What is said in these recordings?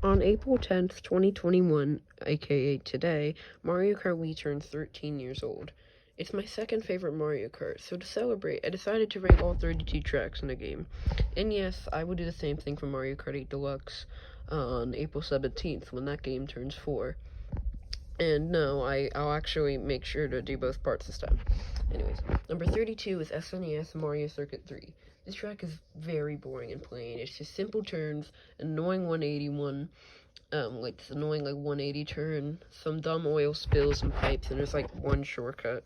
On April 10th, 2021, aka today, Mario Kart Wii turns 13 years old. It's my second favorite Mario Kart, so to celebrate, I decided to rank all 32 tracks in the game. And yes, I will do the same thing for Mario Kart 8 Deluxe on April 17th when that game turns 4. And no, I'll actually make sure to do both parts this time. Anyways, number 32 is SNES Mario Circuit 3. This track is very boring and plain. It's just simple turns, annoying 181, like this annoying 180 turn, some dumb oil spills and pipes, and there's like one shortcut.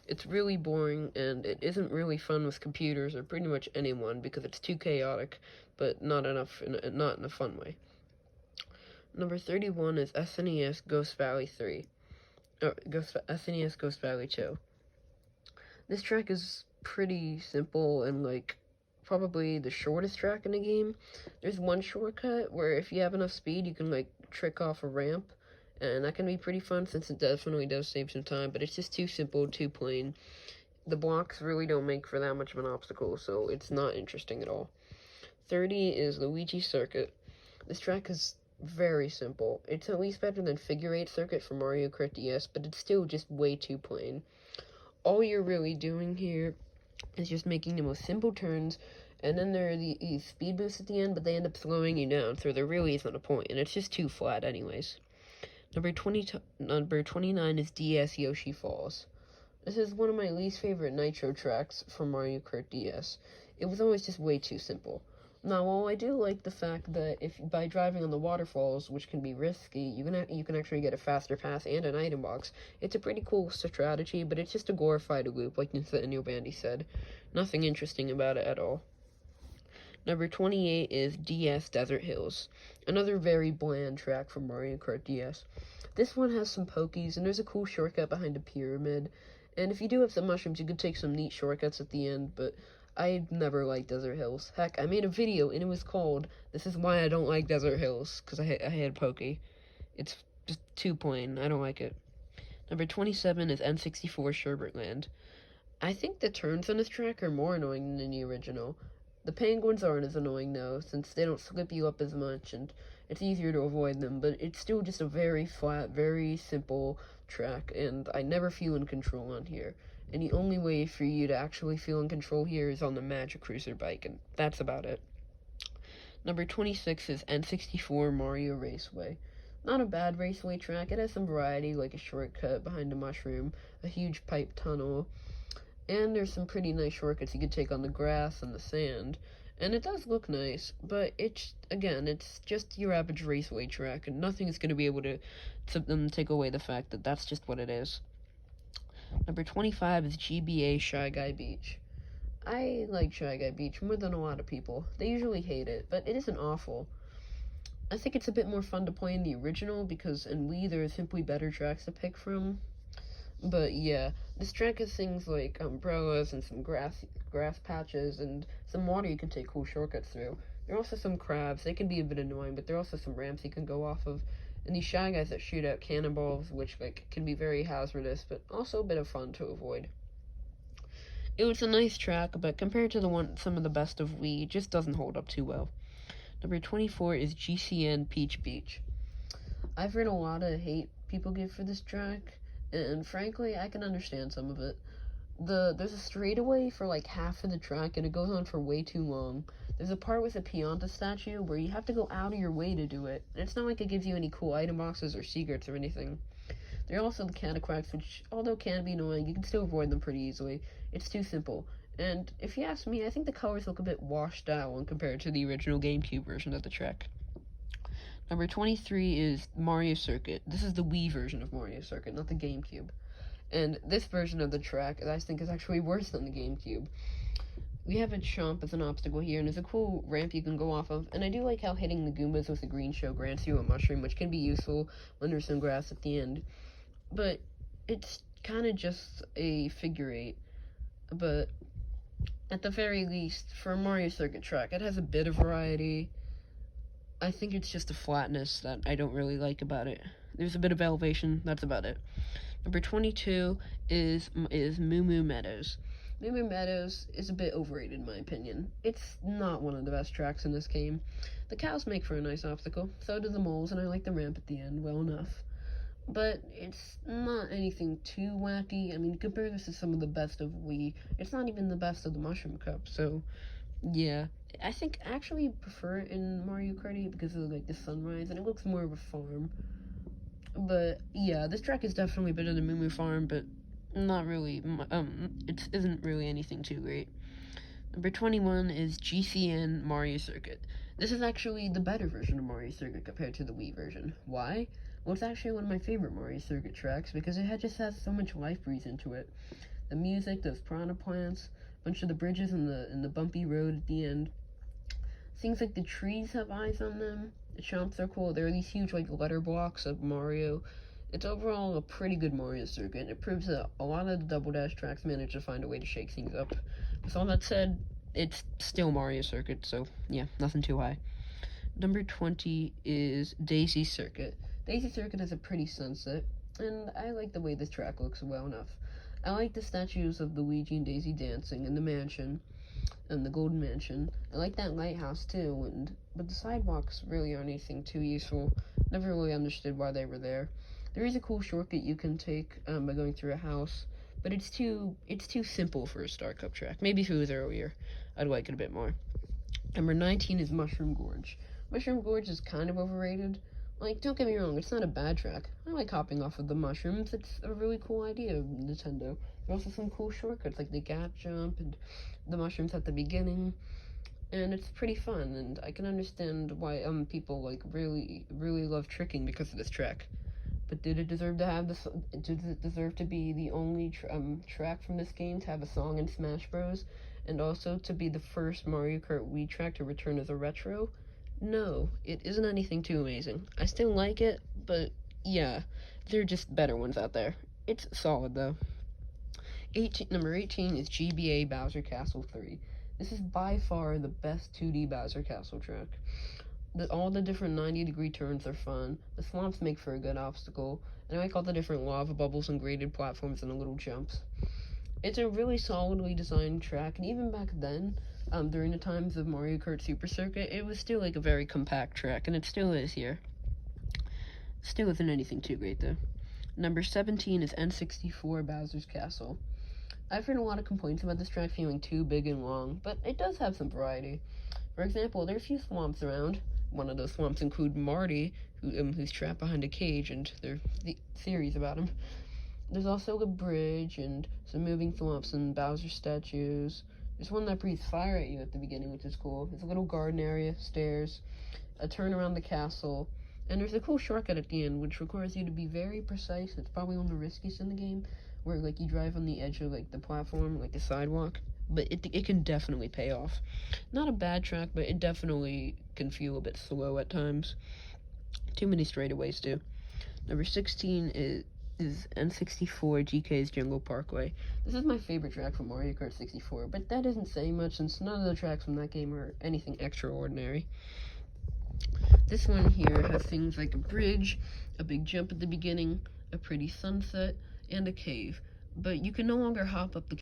It's really boring, and it isn't really fun with computers or pretty much anyone because it's too chaotic, but not not in a fun way. Number 31 is SNES Ghost Valley 3. SNES Ghost Valley 2. This track is pretty simple and probably the shortest track in the game. There's one shortcut where if you have enough speed you can trick off a ramp, and that can be pretty fun since it definitely does save some time, but it's just too simple, too plain. The blocks really don't make for that much of an obstacle, so it's not interesting at all. 30 is Luigi Circuit. This track is very simple. It's at least better than Figure 8 Circuit for Mario Kart DS, but it's still just way too plain. All you're really doing here is just making the most simple turns, and then there are these speed boosts at the end, but they end up slowing you down, so there really isn't a point, and it's just too flat anyways. Number 29 is DS Yoshi Falls. This is one of my least favorite Nitro tracks from Mario Kart DS. It was always just way too simple. Now, while I do like the fact that if by driving on the waterfalls, which can be risky, you can actually get a faster pass and an item box, it's a pretty cool strategy, but it's just a glorified loop, like Nathaniel Bandy said. Nothing interesting about it at all. Number 28 is DS Desert Hills, another very bland track from Mario Kart DS. This one has some pokies, and there's a cool shortcut behind a pyramid, and if you do have some mushrooms, you could take some neat shortcuts at the end, but I never liked Desert Hills. Heck, I made a video, and it was called, "This is why I don't like Desert Hills," because I had Pokey. It's just too plain. I don't like it. Number 27 is N64 Sherbert I think the turns on this track are more annoying than in the original. The penguins aren't as annoying, though, since they don't slip you up as much, and it's easier to avoid them, but it's still just a very flat, very simple track, and I never feel in control on here. And the only way for you to actually feel in control here is on the Magic Cruiser bike, and that's about it. Number 26 is N64 Mario Raceway. Not a bad raceway track. It has some variety, like a shortcut behind a mushroom, a huge pipe tunnel, and there's some pretty nice shortcuts you could take on the grass and the sand. And it does look nice, but it's just your average raceway track, and nothing is going to be able to take away the fact that that's just what it is. Number 25 is GBA Shy Guy Beach. I like Shy Guy Beach more than a lot of people. They usually hate it, but it isn't awful. I think it's a bit more fun to play in the original because in Wii there are simply better tracks to pick from. But yeah, this track has things like umbrellas and some grass patches and some water you can take cool shortcuts through. There are also some crabs. They can be a bit annoying, but there are also some ramps you can go off of. And these Shy Guys that shoot out cannonballs, which can be very hazardous, but also a bit of fun to avoid. It was a nice track, but compared to some of the best of Wii, it just doesn't hold up too well. Number 24 is GCN Peach Beach. I've heard a lot of hate people give for this track, and frankly, I can understand some of it. There's a straightaway for like half of the track, and it goes on for way too long. There's a part with a Pianta statue where you have to go out of your way to do it, and it's not like it gives you any cool item boxes or secrets or anything. There are also the Cataquacks, which, although can be annoying, you can still avoid them pretty easily. It's too simple. And if you ask me, I think the colors look a bit washed out when compared to the original GameCube version of the track. Number 23 is Mario Circuit. This is the Wii version of Mario Circuit, not the GameCube. And this version of the track, I think, is actually worse than the GameCube. We have a chomp as an obstacle here, and there's a cool ramp you can go off of, and I do like how hitting the Goombas with a green shell grants you a mushroom, which can be useful when there's some grass at the end. But it's kind of just a figure eight. But at the very least, for a Mario Circuit track, it has a bit of variety. I think it's just a flatness that I don't really like about it. There's a bit of elevation, that's about it. Number 22 is Moo Moo Meadows. Maybe Meadows is a bit overrated in my opinion. It's not one of the best tracks in this game. The cows make for a nice obstacle, so do the moles, and I like the ramp at the end well enough. But it's not anything too wacky. I mean, compare this to some of the best of Wii. It's not even the best of the Mushroom Cup, so yeah. I think I actually prefer it in Mario Kart 8 because of like the sunrise, and it looks more of a farm. But yeah, this track is definitely better than Moo Moo Farm, but not really. It isn't really anything too great. Number 21 is GCN Mario Circuit. This is actually the better version of Mario Circuit compared to the Wii version. Why? Well, it's actually one of my favorite Mario Circuit tracks because just has so much life breathed into it. The music, those piranha plants, a bunch of the bridges and the bumpy road at the end. Things like the trees have eyes on them. The chomps are cool. There are these huge like letter blocks of Mario. It's overall a pretty good Mario circuit, and it proves that a lot of the Double Dash tracks manage to find a way to shake things up. With all that said, it's still Mario Circuit, so yeah, nothing too high. Number 20 is Daisy Circuit. Daisy Circuit has a pretty sunset, and I like the way this track looks well enough. I like the statues of Luigi and Daisy dancing in the mansion, and the Golden Mansion. I like that lighthouse too, but the sidewalks really aren't anything too useful. Never really understood why they were there. There is a cool shortcut you can take by going through a house, but it's too simple for a Star Cup track. Maybe if it was earlier, I'd like it a bit more. Number 19 is Mushroom Gorge. Mushroom Gorge is kind of overrated. Like, don't get me wrong, it's not a bad track. I like hopping off of the mushrooms. It's a really cool idea of Nintendo. There are also some cool shortcuts, like the gap jump and the mushrooms at the beginning. And it's pretty fun, and I can understand why people like really love tricking because of this track. But did it deserve to have this? Did it deserve to be the only track from this game to have a song in Smash Bros. And also to be the first Mario Kart Wii track to return as a retro? No, it isn't anything too amazing. I still like it, but yeah, there are just better ones out there. It's solid though. Number 18 is GBA Bowser Castle 3. This is by far the best 2D Bowser Castle track. All the different 90-degree turns are fun. The swamps make for a good obstacle, and I like all the different lava bubbles and graded platforms and the little jumps. It's a really solidly designed track, and even back then, during the times of Mario Kart Super Circuit, it was still like a very compact track, and it still is here. Still isn't anything too great though. Number 17 is N64 Bowser's Castle. I've heard a lot of complaints about this track feeling too big and long, but it does have some variety. For example, there are a few swamps around. One of those swamps include Marty, who's trapped behind a cage, and there are theories about him. There's also a bridge and some moving swamps and Bowser statues. There's one that breathes fire at you at the beginning, which is cool. There's a little garden area, stairs, a turn around the castle, and there's a cool shortcut at the end, which requires you to be very precise. It's probably one of the riskiest in the game, where like you drive on the edge of like the platform, like the sidewalk. But it can definitely pay off. Not a bad track, but it definitely can feel a bit slow at times. Too many straightaways too. Number 16 is N64 GK's Jungle Parkway. This is my favorite track from Mario Kart 64, but that isn't saying much since none of the tracks from that game are anything extraordinary. This one here has things like a bridge, a big jump at the beginning, a pretty sunset, and a cave. But you can no longer hop up the